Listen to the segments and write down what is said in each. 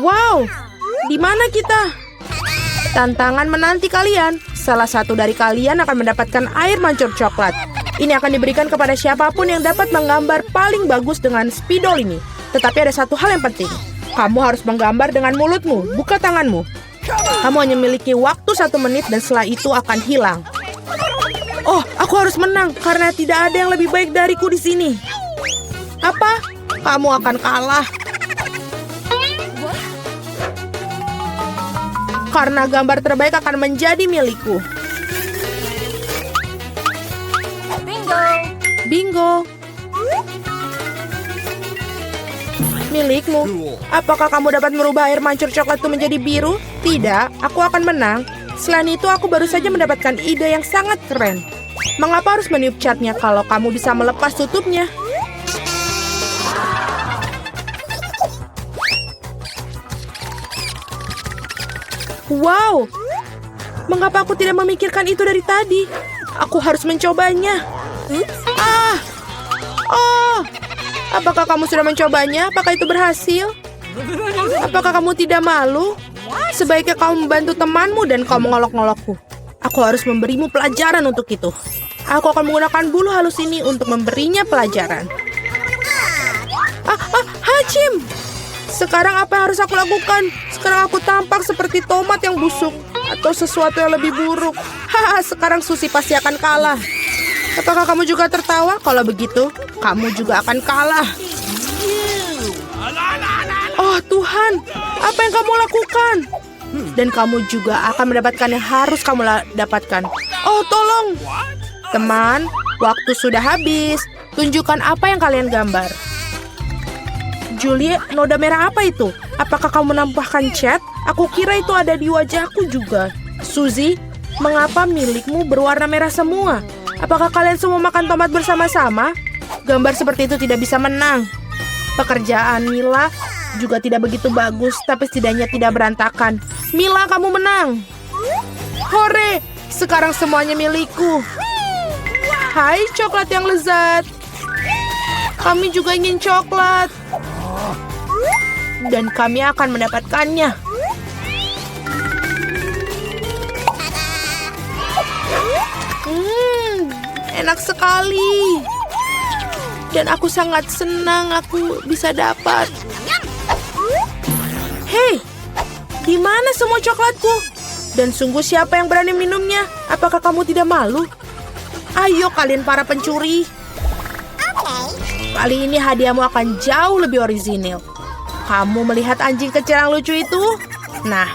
Wow, di mana kita? Tantangan menanti kalian. Salah satu dari kalian akan mendapatkan air mancur coklat. Ini akan diberikan kepada siapapun yang dapat menggambar paling bagus dengan spidol ini. Tetapi ada satu hal yang penting. Kamu harus menggambar dengan mulutmu, bukan tanganmu. Kamu hanya memiliki waktu 1 menit dan setelah itu akan hilang. Oh, aku harus menang karena tidak ada yang lebih baik dariku di sini. Apa? Kamu akan kalah. Karena gambar terbaik akan menjadi milikku. Bingo! Bingo. Milikmu. Apakah kamu dapat merubah air mancur coklat itu menjadi biru? Tidak, aku akan menang. Selain itu, aku baru saja mendapatkan ide yang sangat keren. Mengapa harus meniup catnya kalau kamu bisa melepas tutupnya? Wow, mengapa aku tidak memikirkan itu dari tadi? Aku harus mencobanya. Oh, apakah kamu sudah mencobanya? Apakah itu berhasil? Apakah kamu tidak malu? Sebaiknya kamu membantu temanmu dan kau mengolok-ngolokku. Aku harus memberimu pelajaran untuk itu. Aku akan menggunakan bulu halus ini untuk memberinya pelajaran. Hachim! Sekarang apa yang harus aku lakukan? Sekarang aku tampak seperti tomat yang busuk. Atau sesuatu yang lebih buruk. Sekarang Suzy pasti akan kalah. Apakah kamu juga tertawa? Kalau begitu, kamu juga akan kalah. Oh Tuhan, apa yang kamu lakukan? Dan kamu juga akan mendapatkan yang harus kamu dapatkan. Oh tolong. Teman, waktu sudah habis. Tunjukkan apa yang kalian gambar. Julie, noda merah apa itu? Apakah kamu menambahkan cat? Aku kira itu ada di wajahku juga. Suzy, mengapa milikmu berwarna merah semua? Apakah kalian semua makan tomat bersama-sama? Gambar seperti itu tidak bisa menang. Pekerjaan Mila juga tidak begitu bagus, tapi setidaknya tidak berantakan. Mila, kamu menang. Hore, sekarang semuanya milikku. Hai, coklat yang lezat. Kami juga ingin coklat. Dan kami akan mendapatkannya. Enak sekali. Dan aku sangat senang aku bisa dapat. Hei, di mana semua coklatku? Dan sungguh siapa yang berani minumnya? Apakah kamu tidak malu? Ayo kalian para pencuri. Kali ini hadiahmu akan jauh lebih orisinil. Kamu melihat anjing kecil yang lucu itu? Nah,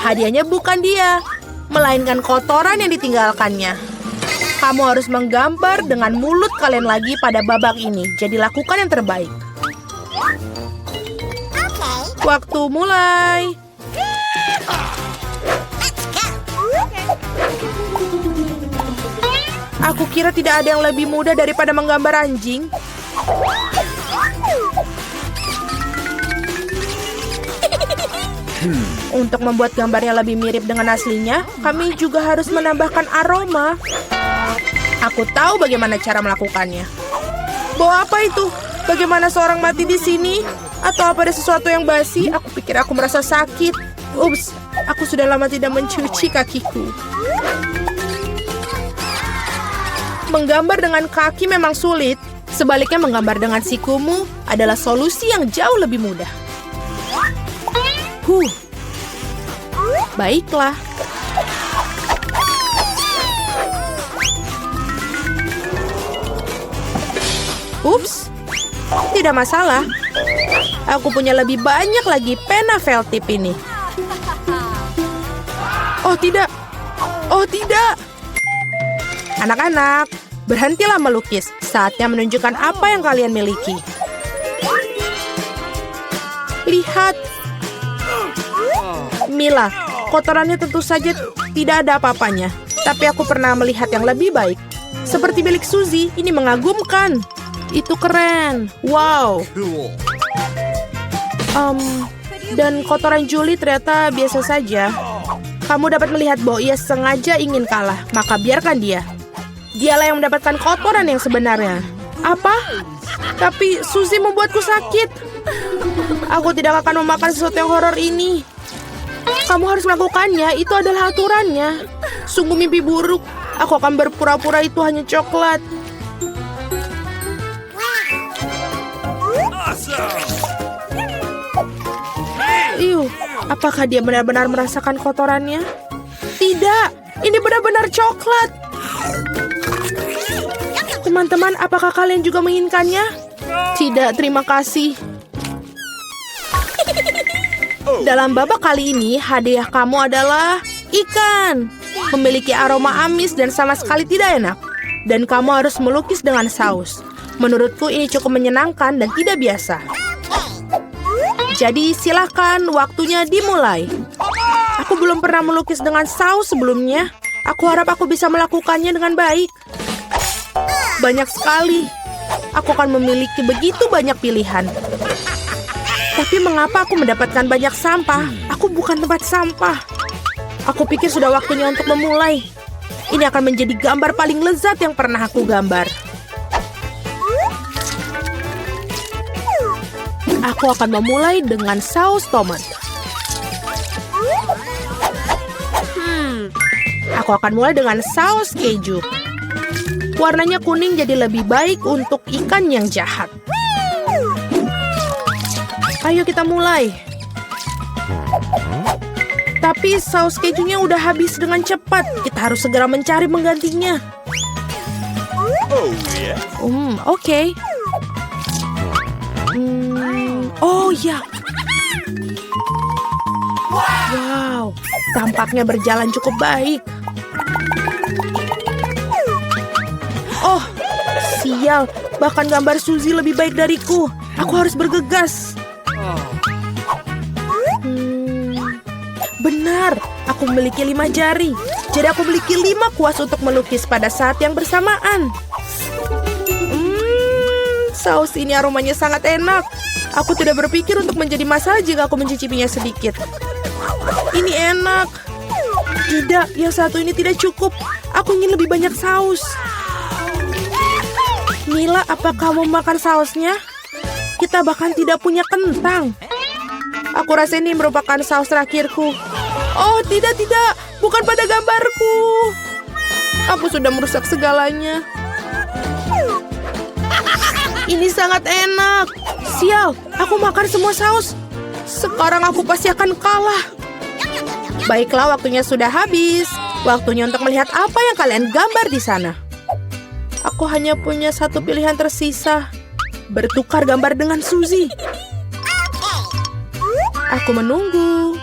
hadiahnya bukan dia, melainkan kotoran yang ditinggalkannya. Kamu harus menggambar dengan mulut kalian lagi pada babak ini. Jadi lakukan yang terbaik. Waktu mulai. Aku kira tidak ada yang lebih mudah daripada menggambar anjing. Untuk membuat gambarnya lebih mirip dengan aslinya, kami juga harus menambahkan aroma. Aku tahu bagaimana cara melakukannya. Bawa apa itu? Bagaimana seorang mati di sini? Atau apa ada sesuatu yang basi? Aku pikir aku merasa sakit. Ups, aku sudah lama tidak mencuci kakiku. Menggambar dengan kaki memang sulit. Sebaliknya menggambar dengan sikumu adalah solusi yang jauh lebih mudah. Baiklah. Ups, tidak masalah. Aku punya lebih banyak lagi pena felt tip ini. Oh tidak. Oh tidak. Anak-anak, berhentilah melukis. Saatnya menunjukkan apa yang kalian miliki. Lihat. Mila, kotorannya tentu saja tidak ada apa-apanya. Tapi aku pernah melihat yang lebih baik. Seperti milik Suzy, ini mengagumkan. Itu keren. Wow. Dan kotoran Julie ternyata biasa saja. Kamu dapat melihat bahwa ia sengaja ingin kalah. Maka biarkan dia. Dialah yang mendapatkan kotoran yang sebenarnya. Apa? Tapi Suzy membuatku sakit. Aku tidak akan memakan sesuatu yang horor ini. Kamu harus melakukannya, itu adalah aturannya. Sungguh mimpi buruk. Aku akan berpura-pura itu hanya coklat. Apakah dia benar-benar merasakan kotorannya? Tidak, ini benar-benar coklat. Teman-teman, apakah kalian juga menginginkannya? Tidak, terima kasih. Dalam babak kali ini, hadiah kamu adalah ikan. Memiliki aroma amis dan sama sekali tidak enak. Dan kamu harus melukis dengan saus. Menurutku ini cukup menyenangkan dan tidak biasa. Jadi silakan, waktunya dimulai. Aku belum pernah melukis dengan saus sebelumnya. Aku harap aku bisa melakukannya dengan baik. Banyak sekali. Aku akan memiliki begitu banyak pilihan. Tapi mengapa aku mendapatkan banyak sampah? Aku bukan tempat sampah. Aku pikir sudah waktunya untuk memulai. Ini akan menjadi gambar paling lezat yang pernah aku gambar. Aku akan memulai dengan saus tomat. Aku akan mulai dengan saus keju. Warnanya kuning jadi lebih baik untuk ikan yang jahat. Ayo kita mulai. Tapi saus kejunya udah habis dengan cepat. Kita harus segera mencari penggantinya. Oke. Oh ya. Wow, tampaknya berjalan cukup baik. Oh, sial. Bahkan gambar Suzy lebih baik dariku. Aku harus bergegas. Benar, aku memiliki 5 jari. Jadi aku memiliki 5 kuas untuk melukis pada saat yang bersamaan. Saus ini aromanya sangat enak. Aku tidak berpikir untuk menjadi masalah jika aku mencicipinya sedikit. Ini enak. Tidak, yang satu ini tidak cukup. Aku ingin lebih banyak saus. Mila, apa kamu makan sausnya? Kita bahkan tidak punya kentang. Aku rasa ini merupakan saus terakhirku. Oh, tidak. Bukan pada gambarku. Aku sudah merusak segalanya. Ini sangat enak. Sial, aku makan semua saus. Sekarang aku pasti akan kalah. Baiklah, waktunya sudah habis. Waktunya untuk melihat apa yang kalian gambar di sana. Aku hanya punya satu pilihan tersisa. Bertukar gambar dengan Suzy. Aku menunggu.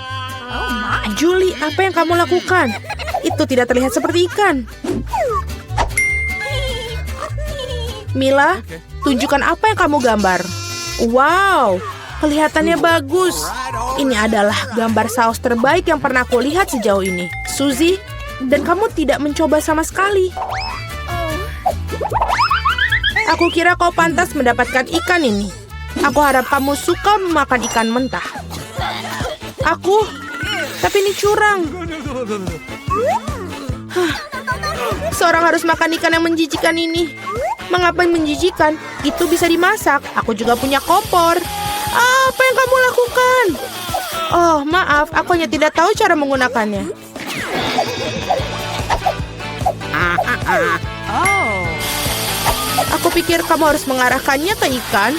Julie, apa yang kamu lakukan? Itu tidak terlihat seperti ikan. Mila, tunjukkan apa yang kamu gambar. Wow, kelihatannya bagus. Ini adalah gambar saus terbaik yang pernah aku lihat sejauh ini. Suzy, dan kamu tidak mencoba sama sekali. Aku kira kau pantas mendapatkan ikan ini. Aku harap kamu suka memakan ikan mentah. Tapi ini curang. Seorang harus makan ikan yang menjijikan ini. Mengapa menjijikan? Itu bisa dimasak. Aku juga punya kompor. Apa yang kamu lakukan? Oh, maaf. Aku hanya tidak tahu cara menggunakannya. Aku pikir kamu harus mengarahkannya ke ikan.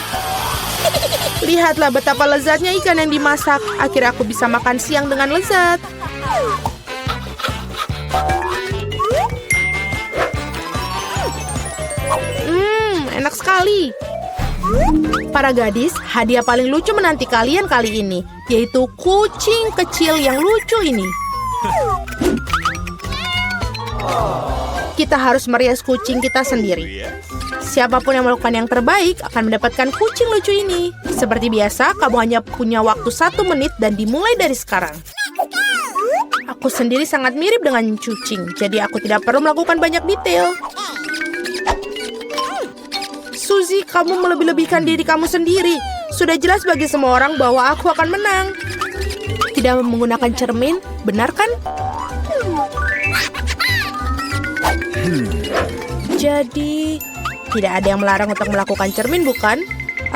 Lihatlah betapa lezatnya ikan yang dimasak. Akhirnya aku bisa makan siang dengan lezat. Enak sekali. Para gadis, hadiah paling lucu menanti kalian kali ini, yaitu kucing kecil yang lucu ini. Kita harus merias kucing kita sendiri. Siapapun yang melakukan yang terbaik akan mendapatkan kucing lucu ini. Seperti biasa, kamu hanya punya waktu 1 menit dan dimulai dari sekarang. Aku sendiri sangat mirip dengan kucing, jadi aku tidak perlu melakukan banyak detail. Suzy, kamu melebih-lebihkan diri kamu sendiri. Sudah jelas bagi semua orang bahwa aku akan menang. Tidak menggunakan cermin, benar kan? Jadi, tidak ada yang melarang untuk melakukan cermin, bukan?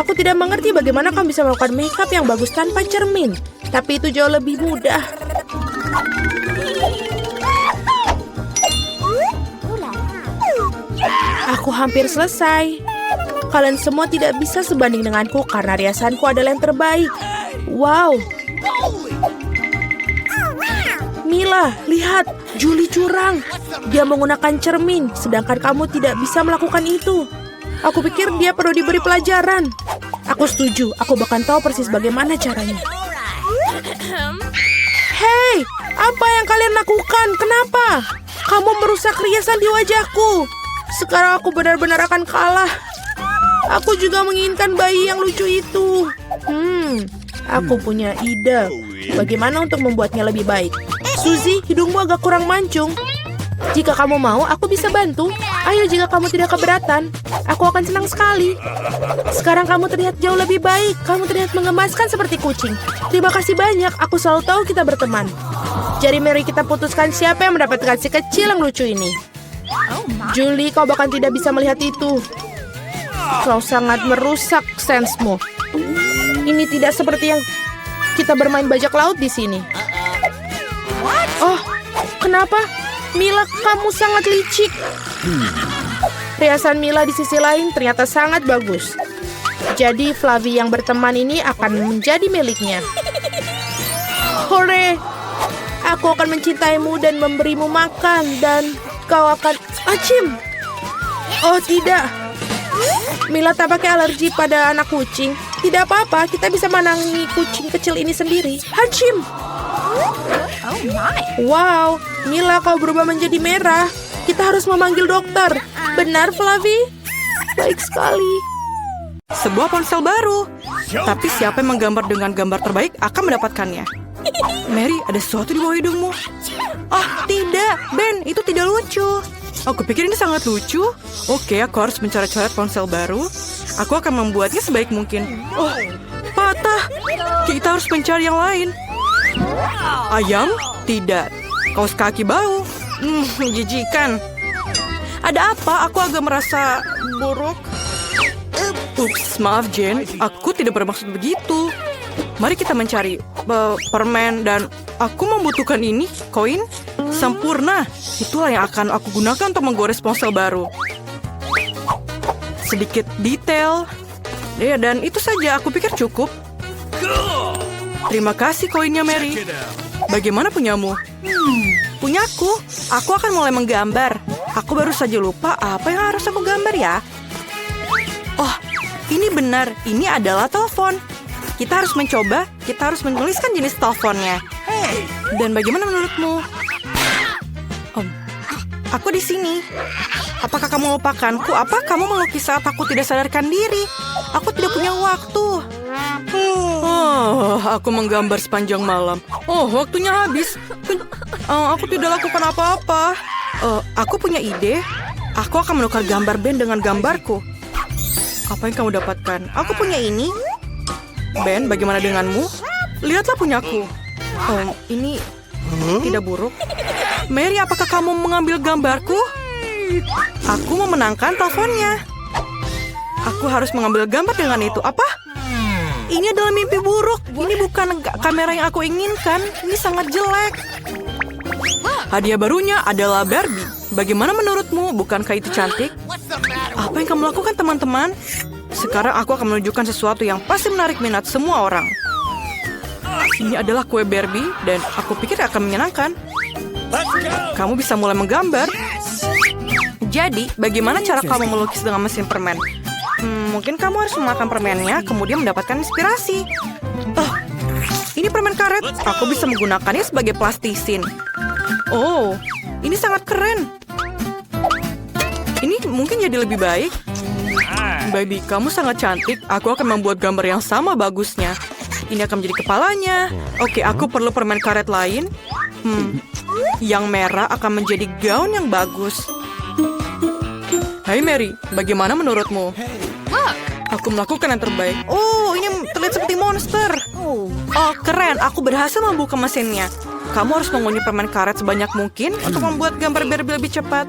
Aku tidak mengerti bagaimana kamu bisa melakukan makeup yang bagus tanpa cermin. Tapi itu jauh lebih mudah. Aku hampir selesai. Kalian semua tidak bisa sebanding denganku karena riasanku adalah yang terbaik. Wow. Mila, lihat. Julie curang. Dia menggunakan cermin, sedangkan kamu tidak bisa melakukan itu. Aku pikir dia perlu diberi pelajaran. Aku setuju. Aku bahkan tahu persis bagaimana caranya. Hei, apa yang kalian lakukan? Kenapa? Kamu merusak riasan di wajahku. Sekarang aku benar-benar akan kalah. Aku juga menginginkan bayi yang lucu itu. Aku punya ide. Bagaimana untuk membuatnya lebih baik? Suzy, hidungmu agak kurang mancung. Jika kamu mau, aku bisa bantu. Ayo, jika kamu tidak keberatan, aku akan senang sekali. Sekarang kamu terlihat jauh lebih baik. Kamu terlihat mengemaskan seperti kucing. Terima kasih banyak. Aku selalu tahu kita berteman. Jadi mari kita putuskan siapa yang mendapatkan si kecil yang lucu ini. Julie, kau bahkan tidak bisa melihat itu. Kau sangat merusak sensemu. Ini tidak seperti yang kita bermain bajak laut di sini. Oh, kenapa? Mila, kamu sangat licik. Riasan Mila di sisi lain ternyata sangat bagus. Jadi Flavie yang berteman ini akan menjadi miliknya. Hore! Aku akan mencintaimu dan memberimu makan dan kau akan... Acim! Oh tidak! Mila tampaknya alergi pada anak kucing. Tidak apa-apa, kita bisa menangani kucing kecil ini sendiri. Hacim! Wow, Mila kau berubah menjadi merah. Kita harus memanggil dokter. Benar, Flavie? Baik sekali. Sebuah ponsel baru. Tapi siapa yang menggambar dengan gambar terbaik akan mendapatkannya. Mary, ada sesuatu di bawah hidungmu. Oh, tidak. Ben, itu tidak lucu. Aku pikir ini sangat lucu. Oke, aku harus mencari-cari ponsel baru. Aku akan membuatnya sebaik mungkin. Oh, patah. Kita harus mencari yang lain. Ayam? Tidak. Kaos kaki bau. Menjijikan. Ada apa? Aku agak merasa buruk. Ups, maaf Jane. Aku tidak bermaksud begitu. Mari kita mencari permen dan aku membutuhkan ini, koin. Sempurna. Itulah yang akan aku gunakan untuk menggores ponsel baru. Sedikit detail. Ya, dan itu saja. Aku pikir cukup. Terima kasih koinnya, Mary. Bagaimana punyamu? Punyaku. Aku akan mulai menggambar. Aku baru saja lupa apa yang harus aku gambar ya. Oh, ini benar. Ini adalah telepon. Kita harus mencoba. Kita harus menuliskan jenis teleponnya. Dan bagaimana menurutmu? Aku di sini. Apakah kamu melupakanku? Apa kamu melukis saat aku tidak sadarkan diri? Aku tidak punya waktu. Aku menggambar sepanjang malam. Oh, waktunya habis. Aku tidak lakukan apa-apa. Aku punya ide. Aku akan menukar gambar Ben dengan gambarku. Apa yang kamu dapatkan? Aku punya ini. Ben, bagaimana denganmu? Lihatlah punyaku. Ini tidak buruk. Mary, apakah kamu mengambil gambarku? Aku memenangkan teleponnya. Aku harus mengambil gambar dengan itu. Apa? Ini adalah mimpi buruk. Ini bukan kamera yang aku inginkan. Ini sangat jelek. Hadiah barunya adalah Barbie. Bagaimana menurutmu? Bukankah itu cantik? Apa yang kamu lakukan, teman-teman? Sekarang aku akan menunjukkan sesuatu yang pasti menarik minat semua orang. Ini adalah kue Barbie dan aku pikir akan menyenangkan. Kamu bisa mulai menggambar. Jadi, bagaimana cara kamu melukis dengan mesin permen? Mungkin kamu harus memakan permennya, kemudian mendapatkan inspirasi. Ini permen karet. Aku bisa menggunakannya sebagai plastisin. Oh, ini sangat keren. Ini mungkin jadi lebih baik. Baby, kamu sangat cantik. Aku akan membuat gambar yang sama bagusnya. Ini akan menjadi kepalanya. Oke, aku perlu permen karet lain. Yang merah akan menjadi gaun yang bagus. Hai Mary, bagaimana menurutmu? Aku melakukan yang terbaik. Oh, ini terlihat seperti monster. Oh, keren. Aku berhasil membuka mesinnya. Kamu harus mengunyah permen karet sebanyak mungkin untuk membuat gambar Barbie lebih cepat.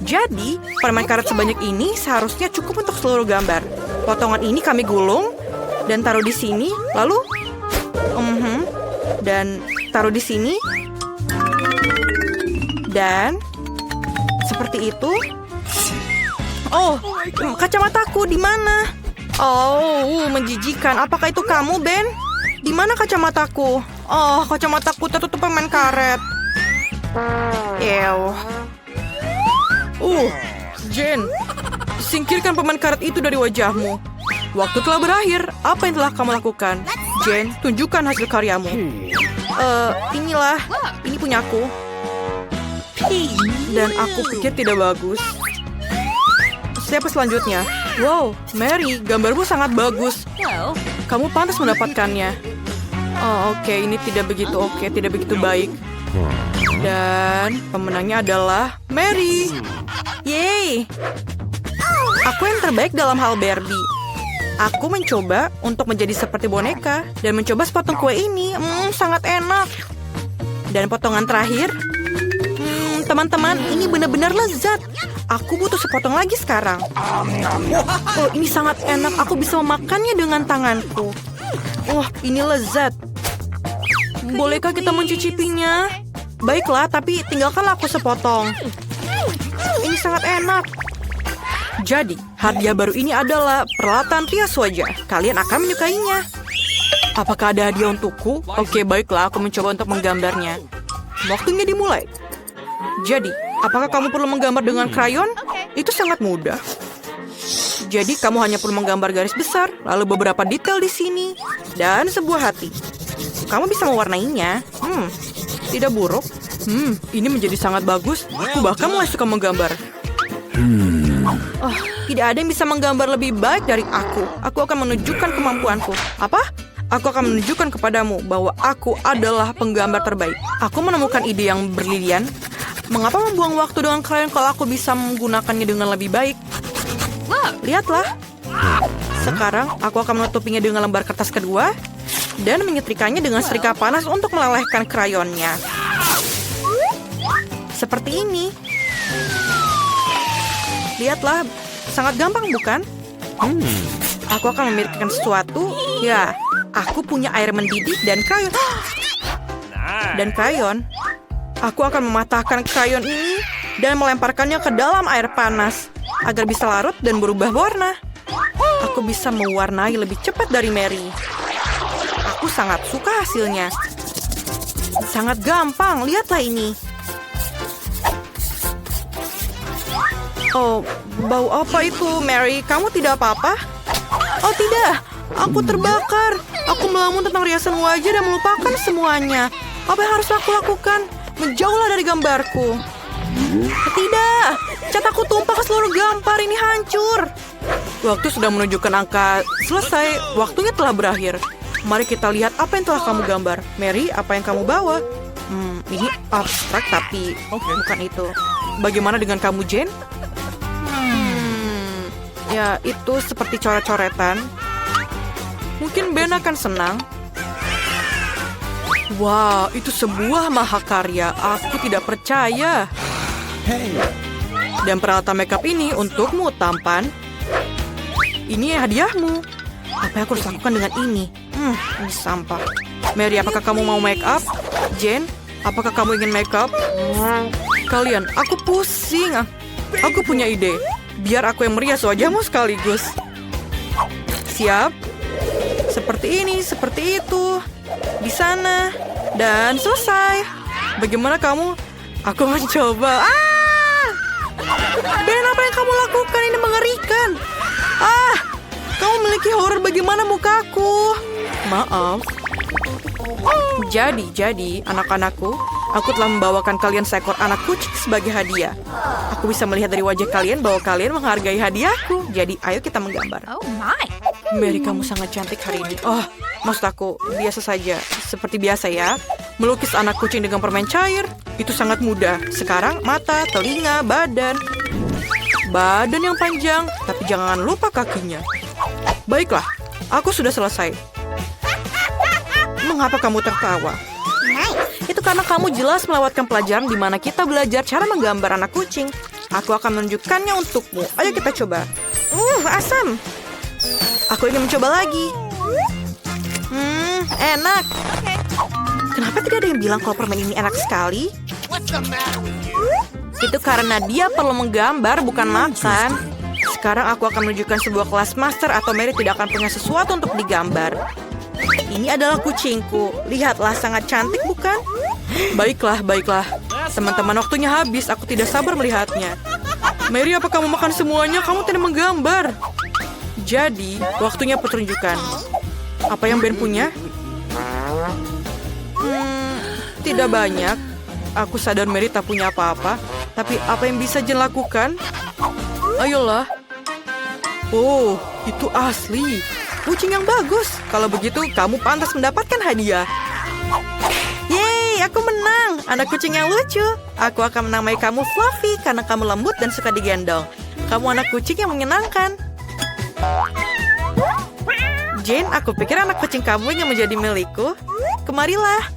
Jadi, permen karet sebanyak ini seharusnya cukup untuk seluruh gambar. Potongan ini kami gulung Dan taruh di sini, lalu... Dan taruh di sini. Dan... Seperti itu. Oh, kacamataku di mana? Oh, menjijikan. Apakah itu kamu, Ben? Di mana kacamataku? Oh, kacamataku tertutup permen karet. Ew. Jen, singkirkan permen karet itu dari wajahmu. Waktu telah berakhir. Apa yang telah kamu lakukan? Jen, tunjukkan hasil karyamu. Inilah. Ini punyaku. Dan aku pikir tidak bagus. Siapa selanjutnya? Wow, Mary, gambarmu sangat bagus. Kamu pantas mendapatkannya. Oh, oke, ini tidak begitu oke, tidak begitu baik. Dan pemenangnya adalah Mary. Yeay. Aku yang terbaik dalam hal Barbie. Aku mencoba untuk menjadi seperti boneka dan mencoba sepotong kue ini. Sangat enak. Dan potongan terakhir. Teman-teman, ini benar-benar lezat. Aku butuh sepotong lagi sekarang. Oh, ini sangat enak. Aku bisa memakannya dengan tanganku. Wah, ini lezat. Bolehkah kita mencicipinya? Baiklah, tapi tinggalkanlah aku sepotong. Ini sangat enak. Jadi, hadiah baru ini adalah peralatan rias wajah. Kalian akan menyukainya. Apakah ada hadiah untukku? Oke, baiklah, aku mencoba untuk menggambarnya. Waktunya dimulai. Jadi, apakah kamu perlu menggambar dengan krayon? Itu sangat mudah. Jadi, kamu hanya perlu menggambar garis besar, lalu beberapa detail di sini, dan sebuah hati. Kamu bisa mewarnainya. Tidak buruk. Ini menjadi sangat bagus. Aku bahkan mulai suka menggambar. Oh, tidak ada yang bisa menggambar lebih baik dari aku. Aku akan menunjukkan kemampuanku. Apa? Aku akan menunjukkan kepadamu bahwa aku adalah penggambar terbaik. Aku menemukan ide yang brilian. Mengapa membuang waktu dengan krayon kalau aku bisa menggunakannya dengan lebih baik? Lihatlah. Sekarang aku akan menutupinya dengan lembar kertas kedua dan menyetrikanya dengan setrika panas untuk melelehkan krayonnya. Seperti ini. Lihatlah, sangat gampang bukan? Aku akan memikirkan sesuatu. Ya, aku punya air mendidih dan krayon. Dan krayon. Aku akan mematahkan krayon ini dan melemparkannya ke dalam air panas agar bisa larut dan berubah warna. Aku bisa mewarnai lebih cepat dari Mary. Aku sangat suka hasilnya. Sangat gampang, lihatlah ini. Oh, bau apa itu, Mary? Kamu tidak apa-apa? Oh tidak, aku terbakar. Aku melamun tentang riasan wajah dan melupakan semuanya. Apa yang harus aku lakukan? Menjauhlah dari gambarku. Tidak, cat aku tumpah ke seluruh gambar. Ini hancur. Waktu sudah menunjukkan angka selesai. Waktunya telah berakhir. Mari kita lihat apa yang telah kamu gambar. Mary, apa yang kamu bawa? Ini abstrak tapi bukan itu. Bagaimana dengan kamu, Jane? Ya, itu seperti coret-coretan. Mungkin Ben akan senang. Wah, itu sebuah mahakarya. Aku tidak percaya. Dan peralatan makeup ini untukmu, tampan. Ini hadiahmu. Apa yang aku harus lakukan dengan ini? Ini sampah. Mary, apakah kamu mau makeup? Jane, apakah kamu ingin makeup? Kalian, aku pusing. Aku punya ide. Biar aku yang merias wajahmu sekaligus. Siap? Seperti ini, seperti itu. Di sana. Dan selesai. Bagaimana kamu? Aku mencoba. Ben, apa yang kamu lakukan? Ini mengerikan. Kamu memiliki horor. Bagaimana mukaku? Maaf. Jadi, anak-anakku, aku telah membawakan kalian seekor anak kucing sebagai hadiah. Aku bisa melihat dari wajah kalian bahwa kalian menghargai hadiahku. Jadi, ayo kita menggambar. Oh my. Mary, kamu sangat cantik hari ini. Oh, maksud aku, biasa saja. Seperti biasa ya. Melukis anak kucing dengan permen cair, itu sangat mudah. Sekarang, mata, telinga, badan. Badan yang panjang, tapi jangan lupa kakinya. Baiklah, aku sudah selesai. Mengapa kamu tertawa? Itu karena kamu jelas melewatkan pelajaran di mana kita belajar cara menggambar anak kucing. Aku akan menunjukkannya untukmu. Ayo kita coba. Asam. Aku ingin mencoba lagi. Enak. Kenapa tidak ada yang bilang kalau permen ini enak sekali? Itu karena dia perlu menggambar, bukan makan. Sekarang aku akan menunjukkan sebuah kelas master atau Mary tidak akan punya sesuatu untuk digambar. Ini adalah kucingku. Lihatlah, sangat cantik bukan? Baiklah, baiklah. Teman-teman, waktunya habis. Aku tidak sabar melihatnya. Mary, apa kamu makan semuanya? Kamu tidak menggambar. Jadi, waktunya pertunjukan. Apa yang Ben punya? Tidak banyak. Aku sadar Mary tak punya apa-apa. Tapi apa yang bisa Jen lakukan? Ayolah. Oh, itu asli. Kucing yang bagus. Kalau begitu, kamu pantas mendapatkan hadiah. Yeay, aku menang. Anak kucing yang lucu. Aku akan menamai kamu Fluffy karena kamu lembut dan suka digendong. Kamu anak kucing yang menyenangkan. Jane, aku pikir anak kucing kamu ingin menjadi milikku. Kemarilah.